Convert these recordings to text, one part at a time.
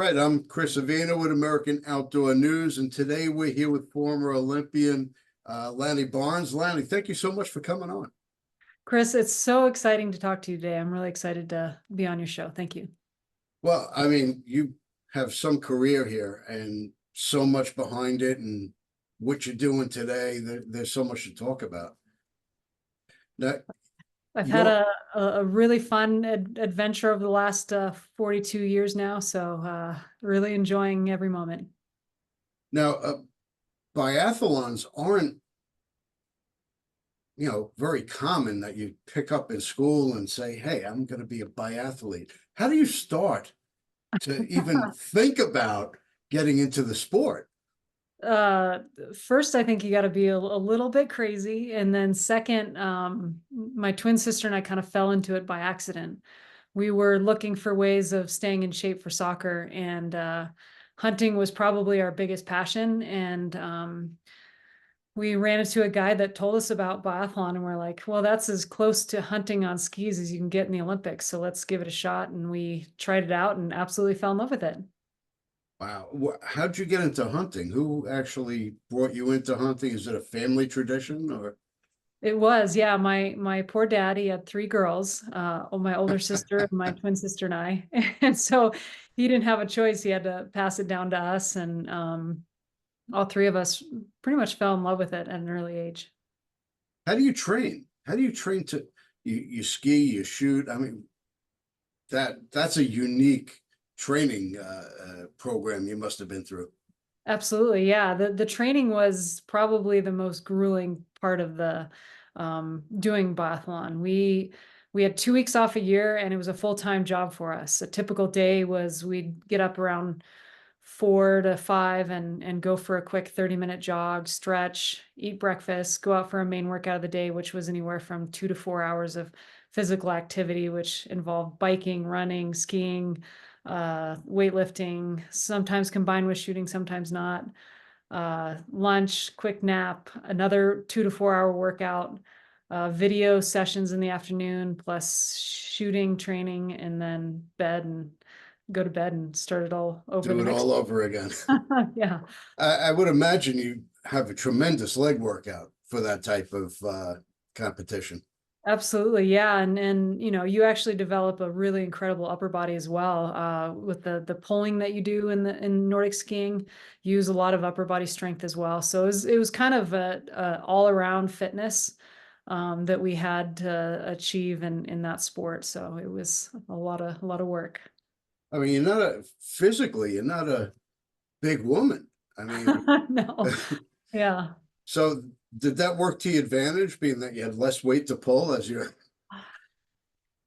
right, I'm Chris Avina with American Outdoor News, and today we're here with former Olympian Lanny Barnes. Lanny, thank you so much for coming on. Chris, it's so exciting to talk to you today. I'm really excited to be on your show. Thank you. Well, I mean, you have some career here and so much behind it, and what you're doing today, there's so much to talk about. Now, I've had you're a really fun adventure over the last 42 years now, so really enjoying every moment. now biathlons aren't, very common that you pick up in school and say, "Hey, I'm going to be a biathlete." How do you start to even think about getting into the sport? Uh, First, I think you got to be a little bit crazy, and then second, my twin sister and I kind of fell into it by accident. We were looking for ways of staying in shape for soccer, and hunting was probably our biggest passion. And we ran into a guy that told us about biathlon, and we're like, well, that's as close to hunting on skis as you can get in the Olympics. So let's give it a shot. And we tried it out and absolutely fell in love with it. Wow. How'd you get into hunting? Who actually brought you into hunting? Is it a family tradition or? It was, yeah. My poor daddy had three girls, my older sister, and my twin sister and I. And so he didn't have a choice. He had to pass it down to us. And all three of us pretty much fell in love with it at an early age. How do you train? How do you train to you ski, you shoot? I mean, that's a unique training program you must have been through. Absolutely, yeah. The training was probably the most grueling part of the doing biathlon. We had 2 weeks off a year, and it was a full-time job for us. A typical day was we'd get up around 4 to 5 and go for a quick 30-minute jog, stretch, eat breakfast, go out for a main workout of the day, which was anywhere from 2 to 4 hours of physical activity, which involved biking, running, skiing, weightlifting, sometimes combined with shooting, sometimes not. Lunch, quick nap, another 2 to 4 hour workout, video sessions in the afternoon, plus shooting, training, and then bed and go to bed and start it all over Do the it next. all over again. Yeah. I would imagine you have a tremendous leg workout for that type of competition. Absolutely, yeah, and you actually develop a really incredible upper body as well with the pulling that you do in Nordic skiing. You use a lot of upper body strength as well. So it was kind of a all around fitness that we had to achieve in that sport. So it was a lot of work. I mean, you're not a big woman. I mean, No, yeah. so did that work to your advantage, being that you had less weight to pull as you?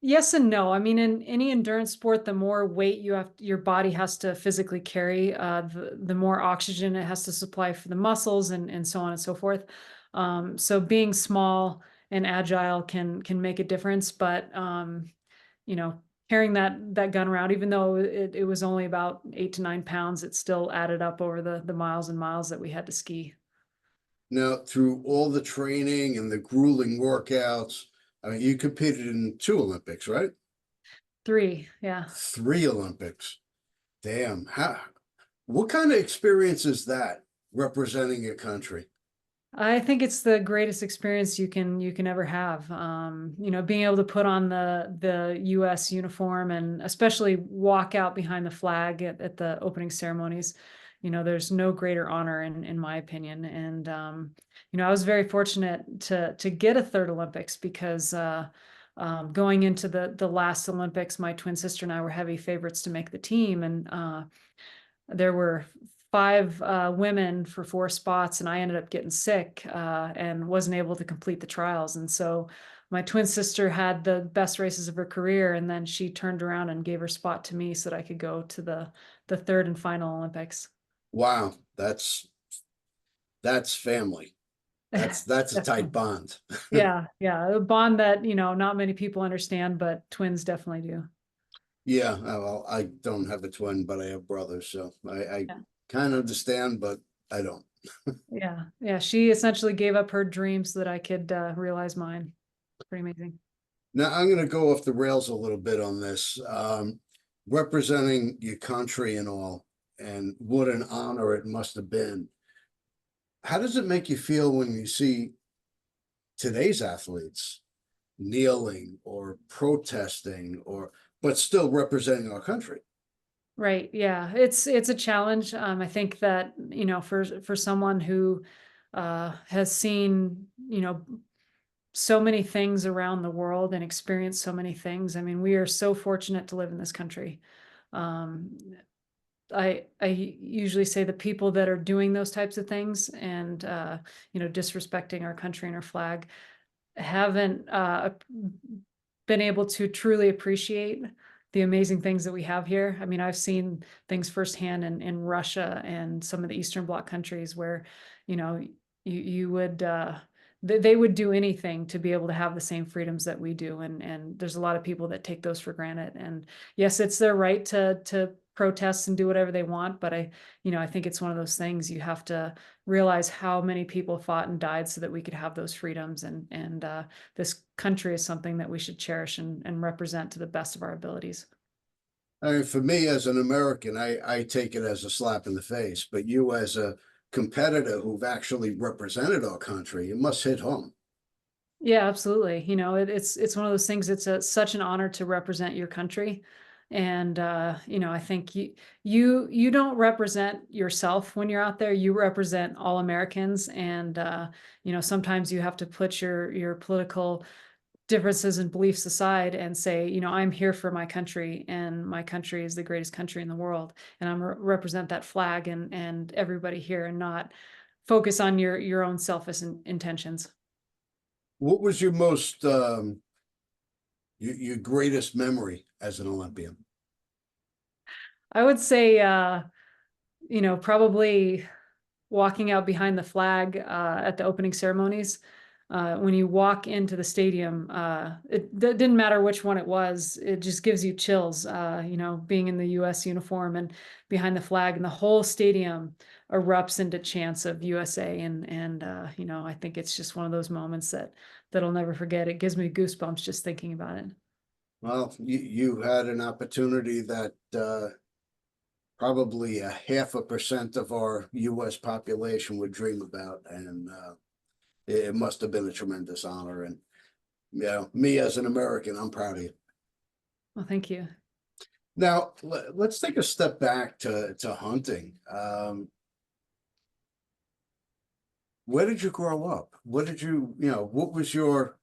Yes and no. I mean, in any endurance sport, the more weight your body has to physically carry, the more oxygen it has to supply for the muscles and so on and so forth. So being small and agile can make a difference, but you know, carrying that gun around, even though it was only about 8 to 9 pounds, it still added up over the miles and miles that we had to ski. Now, through all the training and the grueling workouts, I mean, you competed in 2 Olympics, right? Three, yeah. 3 Olympics. Damn. What kind of experience is that representing your country? I think it's the greatest experience you can ever have. Being able to put on the U.S. uniform and especially walk out behind the flag at the opening ceremonies. There's no greater honor in my opinion. And I was very fortunate to get a third Olympics because going into the last Olympics, my twin sister and I were heavy favorites to make the team, and there were five women for four spots, and I ended up getting sick and wasn't able to complete the trials. And so my twin sister had the best races of her career, and then she turned around and gave her spot to me so that I could go to the third and final Olympics. Wow, that's family. That's a tight Definitely. bond. Yeah, yeah, a bond that not many people understand, but twins definitely do. Yeah, well, I don't have a twin, but I have brothers, so I Yeah. kind of understand, but I don't. Yeah, yeah. She essentially gave up her dreams so that I could realize mine. Pretty amazing. Now I'm going to go off the rails a little bit on this. representing your country and all, and what an honor it must have been. How does it make you feel when you see today's athletes kneeling or protesting or but still representing our country? Right. Yeah. It's a challenge. I think that, for someone who has seen, so many things around the world and experienced so many things. I mean, we are so fortunate to live in this country. Um, I usually say the people that are doing those types of things and disrespecting our country and our flag haven't been able to truly appreciate the amazing things that we have here. I mean, I've seen things firsthand in Russia and some of the Eastern Bloc countries where, you know, you would they would do anything to be able to have the same freedoms that we do. And there's a lot of people that take those for granted. And yes, it's their right to protest and do whatever they want, but I think it's one of those things you have to realize how many people fought and died so that we could have those freedoms. And this country is something that we should cherish and represent to the best of our abilities. I mean, for me as an American, I take it as a slap in the face, but you as a competitor who've actually represented our country, it must hit home. Yeah, absolutely. It's one of those things. It's such an honor to represent your country, and I think you don't represent yourself when you're out there. You represent all Americans, and sometimes you have to put your political differences and beliefs aside and say, I'm here for my country, and my country is the greatest country in the world, and I'm represent that flag and everybody here, and not focus on your own selfish intentions. What was your most your greatest memory as an Olympian? I would say, probably walking out behind the flag at the opening ceremonies. When you walk into the stadium, it didn't matter which one it was. It just gives you chills, being in the U.S. uniform and behind the flag, and the whole stadium erupts into chants of USA. And I think it's just one of those moments that I'll never forget. It gives me goosebumps just thinking about it. Well, you had an opportunity that probably a 0.5% of our U.S. population would dream about, and it must have been a tremendous honor. And me as an American, I'm proud of you. Well, thank you. Now, let's take a step back to hunting. Where did you grow up? What did what was your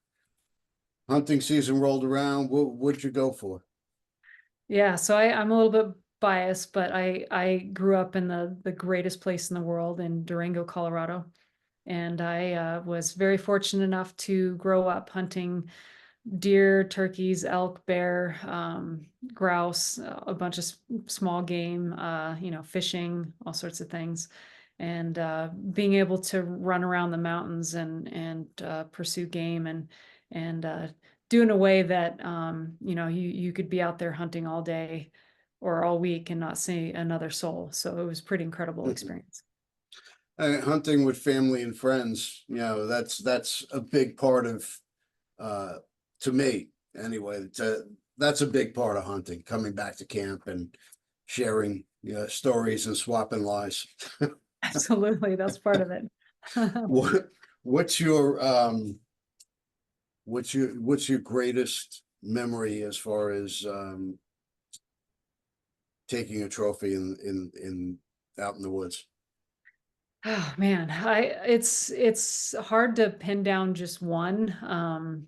hunting season rolled around? What'd you go for? Yeah, so I'm a little bit biased, but I grew up in the greatest place in the world in Durango, Colorado, and I was very fortunate enough to grow up hunting deer, turkeys, elk, bear, grouse, a bunch of small game, fishing, all sorts of things, and being able to run around the mountains and pursue game and do in a way that you could be out there hunting all day or all week and not see another soul. So it was a pretty incredible experience. Hunting with family and friends, that's a big part of to me anyway. That's a big part of hunting, coming back to camp and sharing stories and swapping lies. Absolutely, that's part of it. What what's your what's your greatest memory as far as taking a trophy in out in the woods? Oh man, it's hard to pin down just one.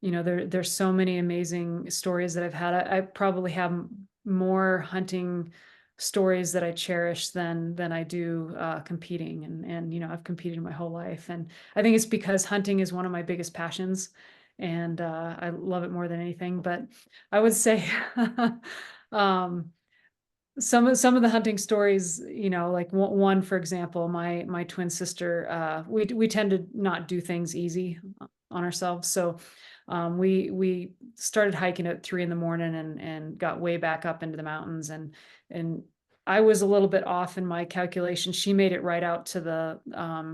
There's so many amazing stories that I've had. I probably have more hunting stories that I cherish than I do competing. And I've competed my whole life, and I think it's because hunting is one of my biggest passions, and I love it more than anything. But I would say, um, some of the hunting stories, like one, for example, my twin sister, we tend to not do things easy on ourselves. So we started hiking at 3 in the morning and got way back up into the mountains, and I was a little bit off in my calculation. She made it right out to the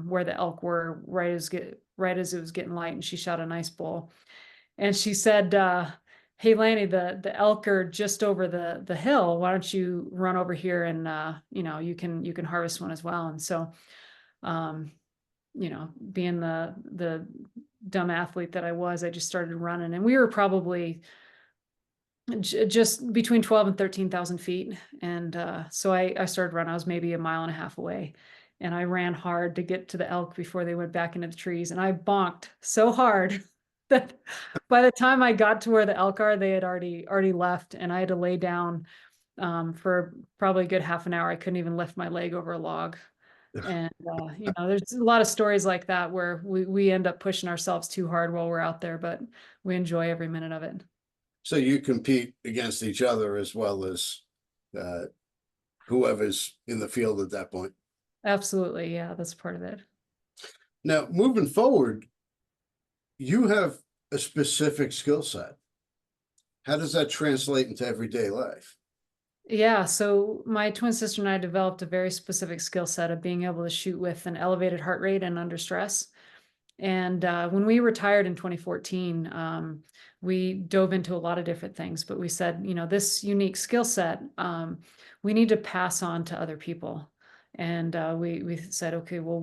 where the elk were, right as it was getting light, and she shot a nice bull. And she said, hey Lanny, the elk are just over the hill. Why don't you run over here and you can harvest one as well. And so um, being the dumb athlete that I was, I just started running, and we were probably just between 12 and 13,000 feet. And so I started running. I was maybe a mile and a half away. And I ran hard to get to the elk before they went back into the trees. And I bonked so hard that by the time I got to where the elk are, they had already left. And I had to lay down for probably a good half an hour. I couldn't even lift my leg over a log. And there's a lot of stories like that where we end up pushing ourselves too hard while we're out there, but we enjoy every minute of it. So you compete against each other as well as uh, whoever's in the field at that point. Absolutely. Yeah, that's part of it. Now, moving forward, you have a specific skill set. How does that translate into everyday life? Yeah, so my twin sister and I developed a very specific skill set of being able to shoot with an elevated heart rate and under stress. And when we retired in 2014, we dove into a lot of different things, but we said, this unique skill set, we need to pass on to other people. And we said, okay, well,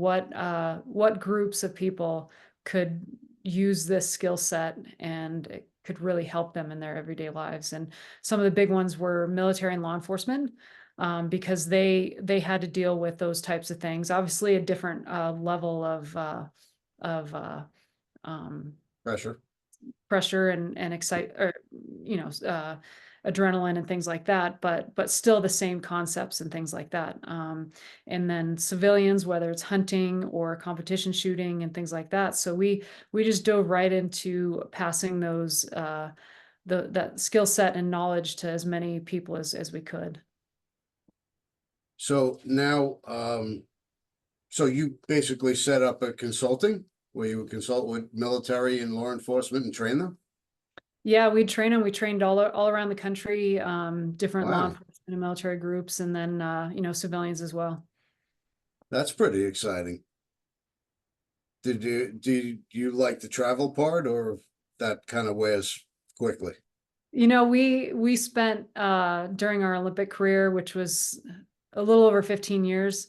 what groups of people could use this skill set and it could really help them in their everyday lives? And some of the big ones were military and law enforcement. Because they had to deal with those types of things. Obviously, a different level of um, Pressure. pressure and excite or adrenaline and things like that, but still the same concepts and things like that. And then civilians, whether it's hunting or competition shooting and things like that. So we just dove right into passing those that skill set and knowledge to as many people as we could. So now, so you basically set up a consulting where you would consult with military and law enforcement and train them? Yeah, we train them. We trained all around the country, different law Wow, enforcement and military groups, and then civilians as well. that's pretty exciting. Do you like the travel part or that kind of wears quickly? We spent during our Olympic career, which was a little over 15 years,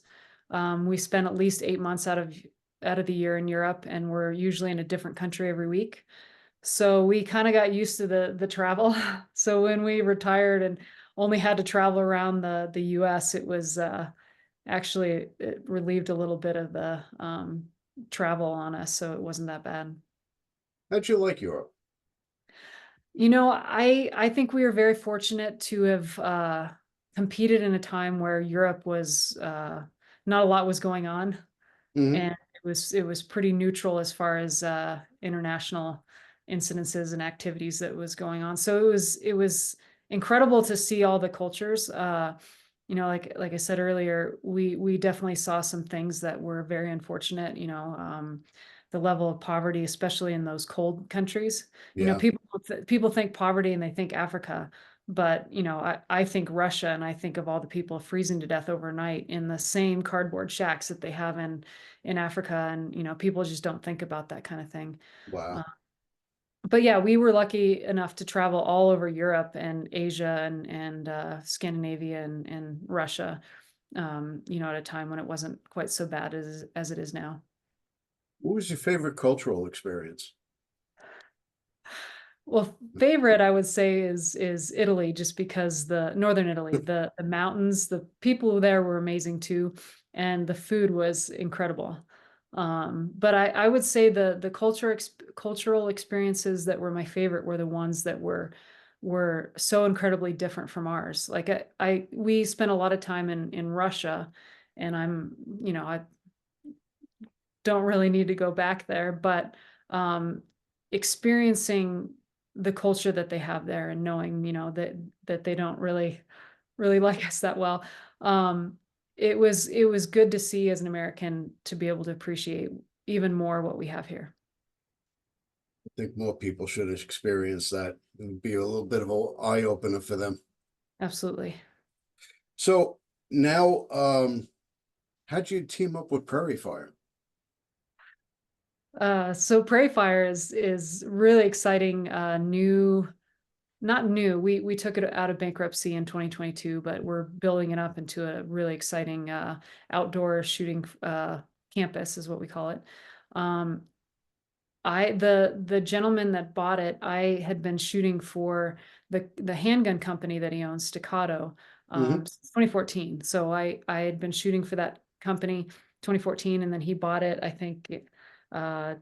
we spent at least 8 months out of the year in Europe, and we're usually in a different country every week. So we kind of got used to the travel. So when we retired and only had to travel around the US, it was actually it relieved a little bit of the travel on us, so it wasn't that bad. How'd you like Europe? I think we were very fortunate to have competed in a time where Europe was not a lot was going on, Hmm. and it was pretty neutral as far as international incidences and activities that was going on. So it was incredible to see all the cultures. Like I said earlier, we definitely saw some things that were very unfortunate. The level of poverty, especially in those cold countries. Yeah, People think poverty and they think Africa, but I think Russia, and I think of all the people freezing to death overnight in the same cardboard shacks that they have in Africa, and people just don't think about that kind of thing. Uh, wow. but yeah, we were lucky enough to travel all over Europe and Asia and Scandinavia and Russia, at a time when it wasn't quite so bad as it is now. What was your favorite cultural experience? Well, favorite I would say is Italy, just because the northern Italy, the mountains, the people there were amazing too, and the food was incredible. But I would say the cultural experiences that were my favorite were the ones that were so incredibly different from ours. Like we spent a lot of time in Russia, and I don't really need to go back there, but experiencing the culture that they have there and knowing, that they don't really like us that well. It was good to see as an American to be able to appreciate even more what we have here. I think more people should experience that and be a little bit of an eye opener for them. Absolutely. So now, how'd you team up with Prairie Fire? So Prairie Fire is really exciting, new Not new. We took it out of bankruptcy in 2022, but we're building it up into a really exciting outdoor shooting campus is what we call it. Um, the gentleman that bought it, I had been shooting for the handgun company that he owns, Staccato, Hmm. since 2014. So I had been shooting for that company 2014, and then he bought it, I think, uh,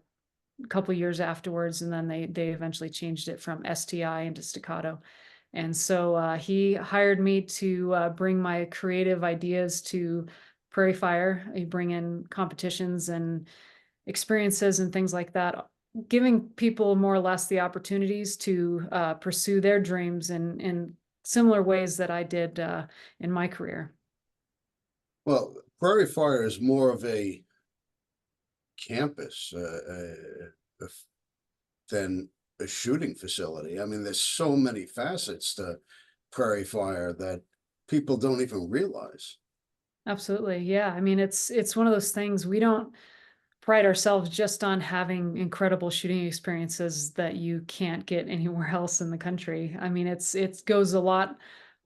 a couple years afterwards, and then they eventually changed it from STI into Staccato. And so he hired me to bring my creative ideas to Prairie Fire. I bring in competitions and experiences and things like that, giving people more or less the opportunities to pursue their dreams in similar ways that I did in my career. Well, Prairie Fire is more of a campus than a shooting facility. I mean, there's so many facets to Prairie Fire that people don't even realize. Absolutely. Yeah. I mean, it's one of those things we don't pride ourselves just on having incredible shooting experiences that you can't get anywhere else in the country. I mean, it goes a lot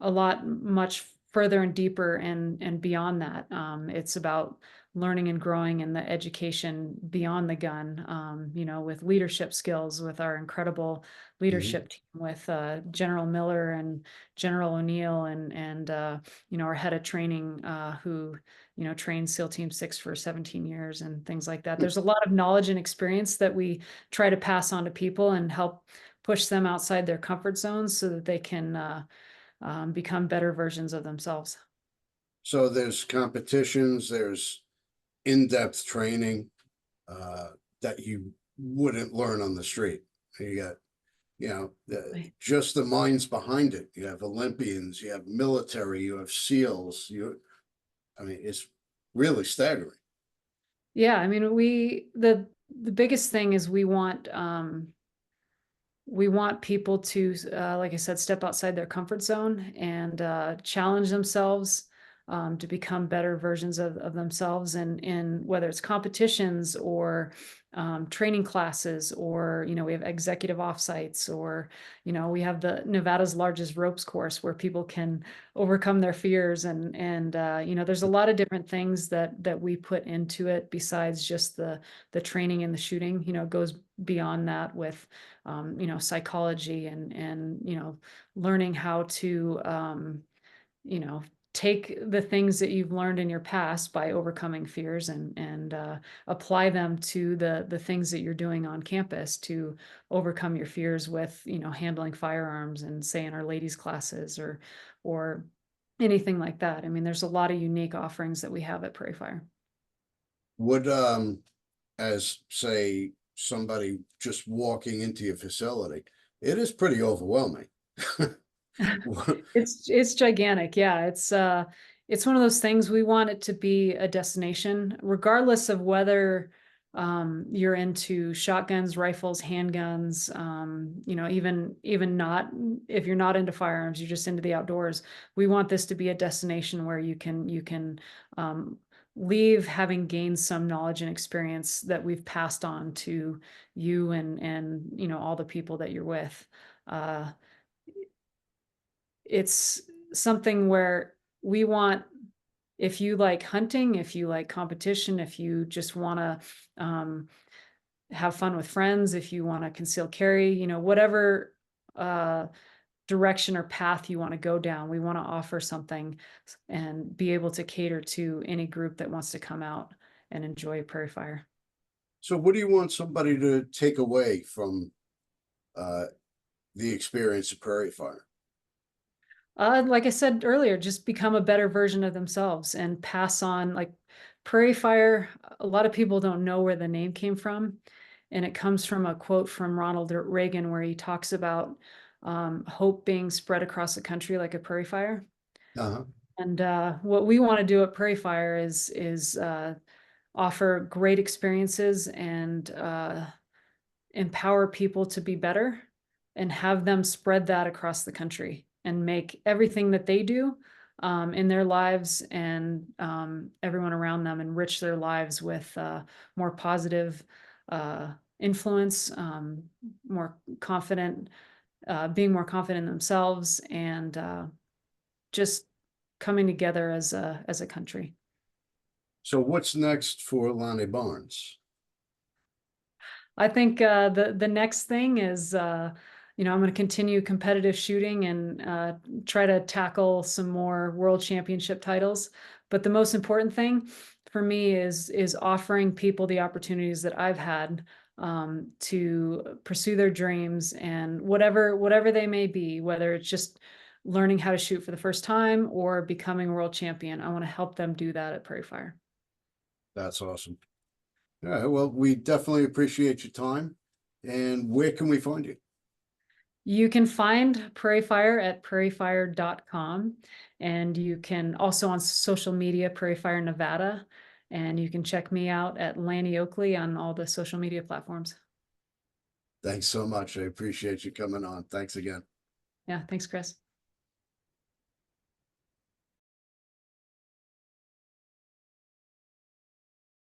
much further and deeper and beyond that. It's about learning and growing in the education beyond the gun. With leadership skills, with our incredible Mhm. leadership team, with General Miller and General O'Neill, and our head of training, who trained SEAL Team 6 for 17 years and things like that. There's a lot of knowledge and experience that we try to pass on to people and help push them outside their comfort zones so that they can become better versions of themselves. So there's competitions, there's in-depth training uh, that you wouldn't learn on the street. You got, just the minds behind it. You have Olympians, you have military, you have SEALs. I mean, it's really staggering. Yeah, I mean, the biggest thing is we want people to, like I said, step outside their comfort zone and challenge themselves to become better versions of themselves. And whether it's competitions or training classes, or we have executive offsites, or we have the Nevada's largest ropes course where people can overcome their fears, and there's a lot of different things that we put into it besides just the training and the shooting. It goes beyond that with psychology and learning how to, you know, take the things that you've learned in your past by overcoming fears and apply them to the things that you're doing on campus to overcome your fears with, handling firearms and say in our ladies classes or anything like that. I mean, there's a lot of unique offerings that we have at Prairie Fire. Would, as say somebody just walking into your facility, it is pretty overwhelming. It's gigantic. Yeah, it's one of those things we want it to be a destination, regardless of whether you're into shotguns, rifles, handguns, even not if you're not into firearms, you're just into the outdoors. We want this to be a destination where you can um, leave having gained some knowledge and experience that we've passed on to you and all the people that you're with. Uh, it's something where we want, if you like hunting, if you like competition, if you just want to have fun with friends, if you want to conceal carry, whatever uh, direction or path you want to go down, we want to offer something and be able to cater to any group that wants to come out and enjoy Prairie Fire. So what do you want somebody to take away from uh, the experience of Prairie Fire? Like I said earlier, just become a better version of themselves and pass on, like Prairie Fire. A lot of people don't know where the name came from. And it comes from a quote from Ronald Reagan where he talks about hope being spread across the country like a prairie fire. Uh-huh. And what we want to do at Prairie Fire is offer great experiences and empower people to be better and have them spread that across the country and make everything that they do in their lives and everyone around them enrich their lives with more positive influence, more confident being more confident in themselves, and just coming together as a country. So what's next for Lanny Barnes? I think the next thing is, I'm going to continue competitive shooting and try to tackle some more world championship titles. But the most important thing for me is offering people the opportunities that I've had, to pursue their dreams, and whatever they may be, whether it's just learning how to shoot for the first time or becoming a world champion. I want to help them do that at Prairie Fire. That's awesome. Yeah, well, we definitely appreciate your time. And where can we find you? You can find Prairie Fire at prairiefire.com, and you can also on social media, Prairie Fire Nevada, and you can check me out at Lanny Oakley on all the social media platforms. Thanks so much. I appreciate you coming on. Thanks again. Yeah, thanks, Chris.